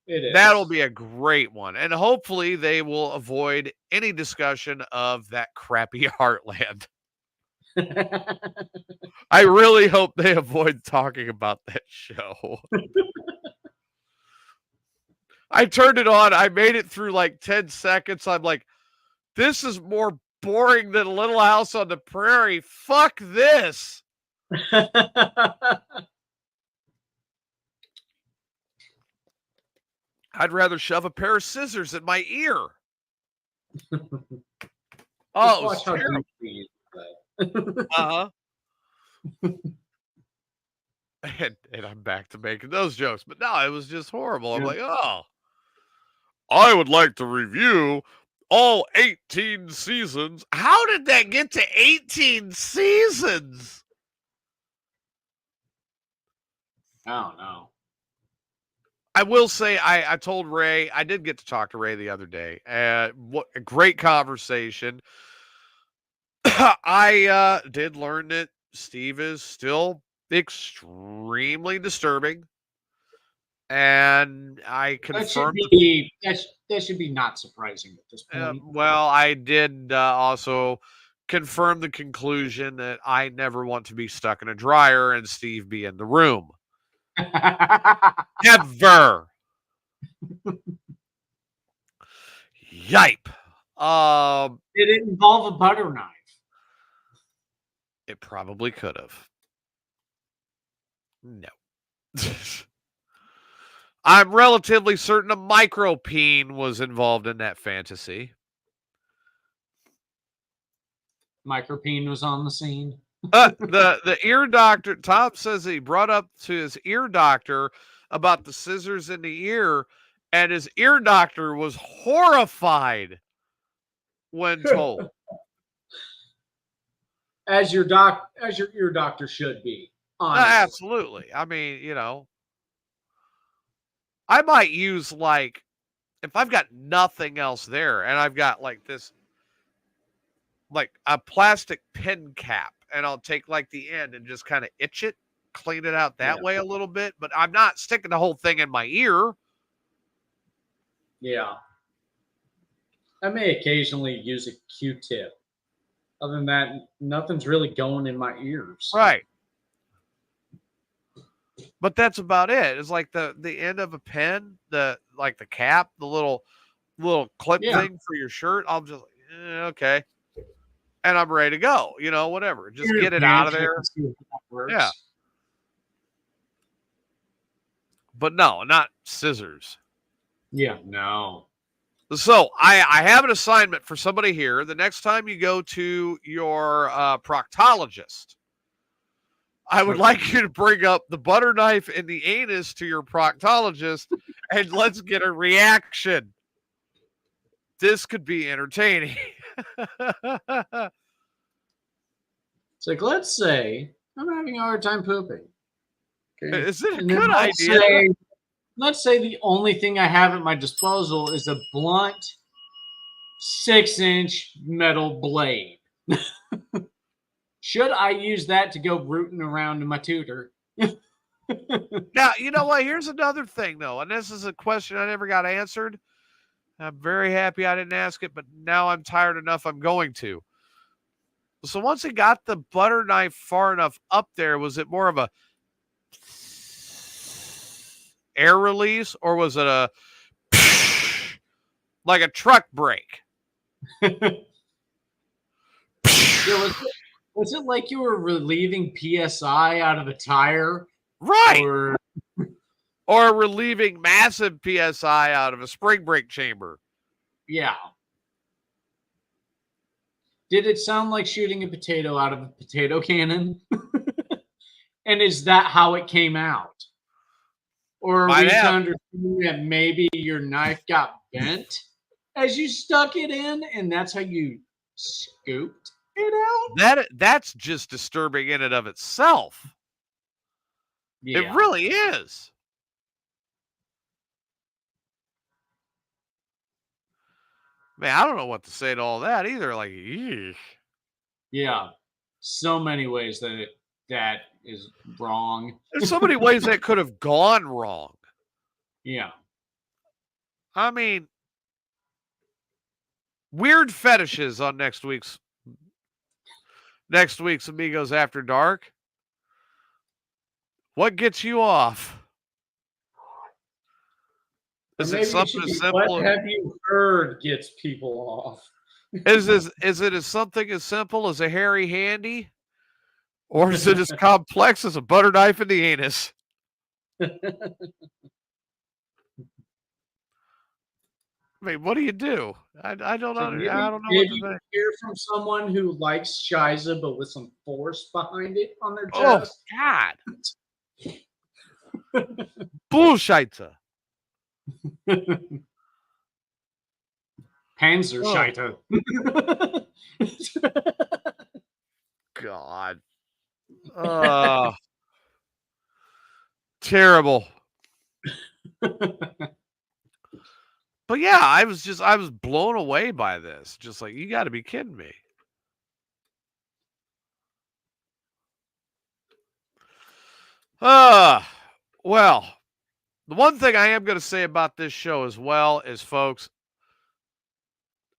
It is. That'll be a great one. And hopefully they will avoid any discussion of that crappy Heartland. I really hope they avoid talking about that show. I turned it on. I made it through like 10 seconds. I'm like, this is more boring than Little House on the Prairie. Fuck this. I'd rather shove a pair of scissors in my ear. Oh, it was terrible. Uh-huh. And I'm back to making those jokes. But no, it was just horrible. I'm like, oh. I would like to review all 18 seasons. How did that get to 18 seasons? I don't know. I will say I told Ray, I did get to talk to Ray the other day. What a great conversation. I did learn that Steve is still extremely disturbing. And I confirmed that should be not surprising at this point. Well, I did also confirm the conclusion that I never want to be stuck in a dryer and Steve be in the room. Never. Yipe. Did it involve a butter knife? It probably could have. No. I'm relatively certain a micropeen was involved in that fantasy. Micropeen was on the scene. The ear doctor, Tom says he brought up to his ear doctor about the scissors in the ear, and his ear doctor was horrified when told. As your ear doctor should be. Absolutely. I mean, you know, I might use, like, if I've got nothing else there and I've got like this, like a plastic pen cap, and I'll take like the end and just kind of itch it, clean it out that way a little bit, but I'm not sticking the whole thing in my ear. Yeah. I may occasionally use a Q-tip. Other than that, nothing's really going in my ears. Right. But that's about it. It's like the end of a pen, the cap, the little clip thing for your shirt. I'll just okay. And I'm ready to go. You know, whatever. Just get it out of there. Yeah. But no, not scissors. Yeah, no. So I have an assignment for somebody here. The next time you go to your proctologist, I would like you to bring up the butter knife and the anus to your proctologist, and let's get a reaction. This could be entertaining. It's like, let's say I'm having a hard time pooping. Okay. Is it a good idea? Let's say the only thing I have at my disposal is a blunt 6-inch metal blade. Should I use that to go rooting around in my tutor? Now, you know what? Here's another thing, though, and this is a question I never got answered. I'm very happy I didn't ask it, but now I'm tired enough I'm going to. So once it got the butter knife far enough up there, was it more of a air release, or was it a like a truck brake? Was it like you were relieving PSI out of a tire? Right. Or relieving massive PSI out of a spring brake chamber. Yeah. Did it sound like shooting a potato out of a potato cannon? And is that how it came out? Or are we to understand that maybe your knife got bent as you stuck it in, and that's how you scooped it out? That's just disturbing in and of itself. Yeah. It really is. Man, I don't know what to say to all that either. Like, eesh. Yeah. So many ways that is wrong. There's so many ways that could have gone wrong. Yeah. I mean, weird fetishes on next week's Amigos After Dark. What gets you off? Is it something as simple? What have you heard gets people off? Is it as something as simple as a hairy handy? Or is it as complex as a butter knife in the anus? I mean, what do you do? I don't know. I don't know what to think. Hear from someone who likes Shiza but with some force behind it on their Oh chest. God. Bullshiter. Panzerscheiter. God. Terrible. But yeah, I was blown away by this. Just like, you got to be kidding me. Well, the one thing I am going to say about this show as well is, folks,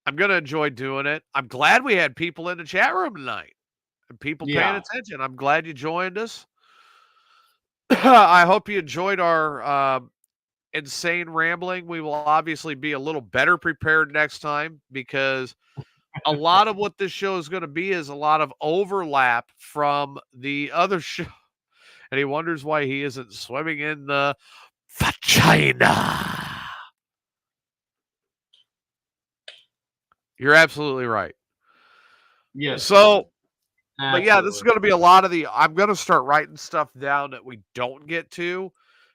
I'm going to enjoy doing it. I'm glad we had people in the chat room tonight and people paying attention. I'm glad you joined us. I hope you enjoyed our insane rambling. We will obviously be a little better prepared next time, because a lot of what this show is going to be is a lot of overlap from the other show. And he wonders why he isn't swimming in the vagina. You're absolutely right. Yes. So, absolutely. But yeah, this is going to be a lot of I'm going to start writing stuff down that we don't get to.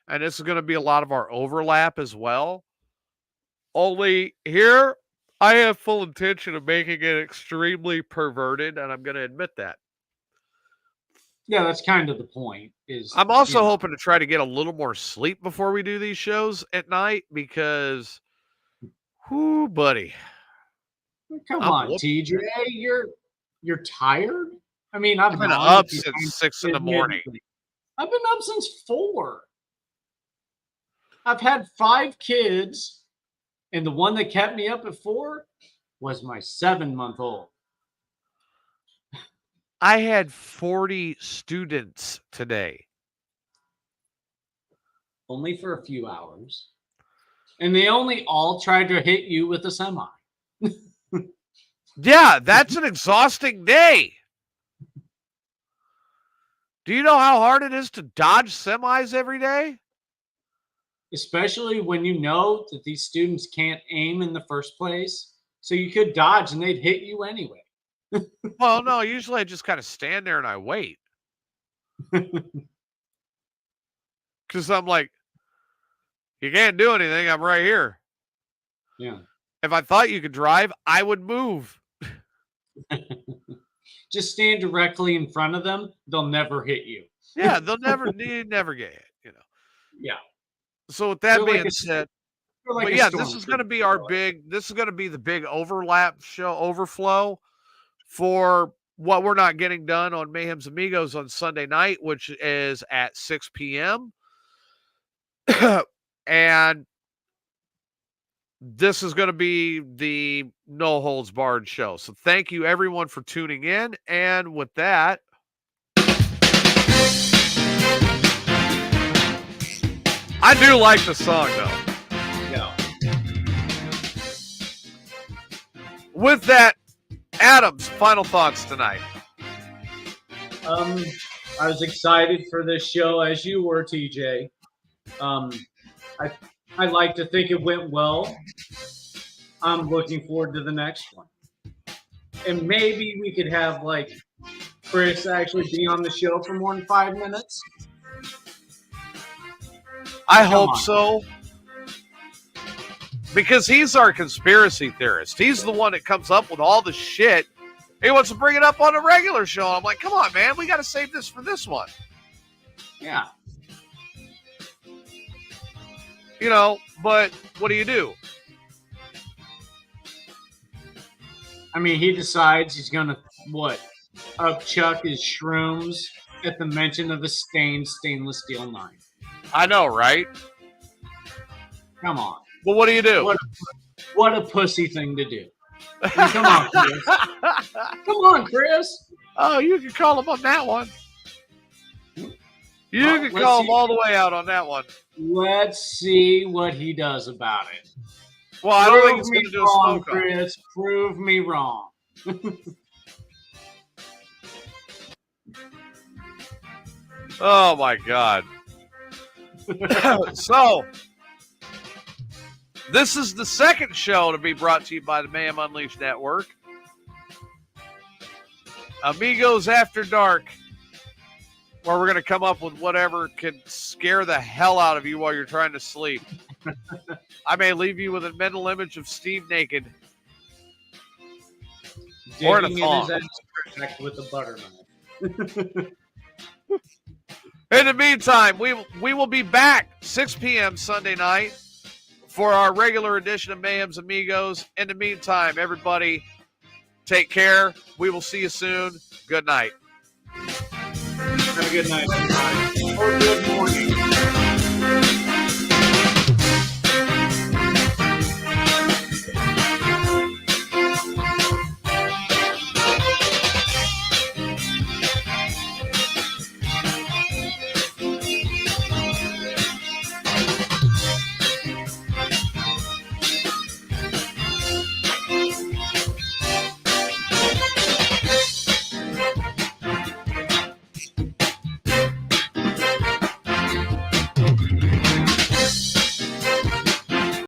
And this is going to be a lot of our overlap as well. Only here, I have full intention of making it extremely perverted, and I'm going to admit that. Yeah, that's kind of the point. I'm also hoping to try to get a little more sleep before we do these shows at night, because, whoo, buddy. Come on, TJ, you're tired? I mean, I've been up since 6 in the morning. I've been up since 4. I've had 5 kids, and the one that kept me up at 4 was my 7-month-old. I had 40 students today. Only for a few hours. And they only all tried to hit you with a semi. Yeah, that's an exhausting day. Do you know how hard it is to dodge semis every day? Especially when you know that these students can't aim in the first place. So you could dodge and they'd hit you anyway. Well, no, usually I just kind of stand there and I wait. Because I'm like, you can't do anything. I'm right here. Yeah. If I thought you could drive, I would move. Just stand directly in front of them. They'll never hit you. Yeah, they'll never get hit, you know. Yeah. So with that being said, but yeah, this is going to be this is going to be the big overflow for what we're not getting done on Mayhem's Amigos on Sunday night, which is at 6 p.m. And this is going to be the no holds barred show. So thank you everyone for tuning in. And with that, I do like the song though. Yeah. With that, Adam's final thoughts tonight. I was excited for this show as you were, TJ. I like to think it went well. I'm looking forward to the next one. And maybe we could have like Chris actually be on the show for more than 5 minutes. I hope so. Because he's our conspiracy theorist. He's the one that comes up with all the shit. He wants to bring it up on a regular show. I'm like, come on, man. We got to save this for this one. Yeah. You know, but what do? I mean, he decides he's gonna upchuck his shrooms at the mention of a stained stainless steel knife. I know, right? Come on. But what do you do? What a pussy thing to do. I mean, come on, Chris. Come on, Chris. Oh, you can call him on that one. You can call him all the way out on that one. Let's see what he does about it. Well, I don't think he's going to do a smoke off. Chris, prove me wrong. Oh my God. So, this is the second show to be brought to you by the Mayhem Unleashed Network. Amigos After Dark, where we're going to come up with whatever can scare the hell out of you while you're trying to sleep. I may leave you with a mental image of Steve naked. Or in a thong. With a butter knife. In the meantime, we will be back 6 p.m. Sunday night for our regular edition of Mayhem's Amigos. In the meantime, everybody, take care. We will see you soon. Good night. Have a good night, everybody. Or good morning.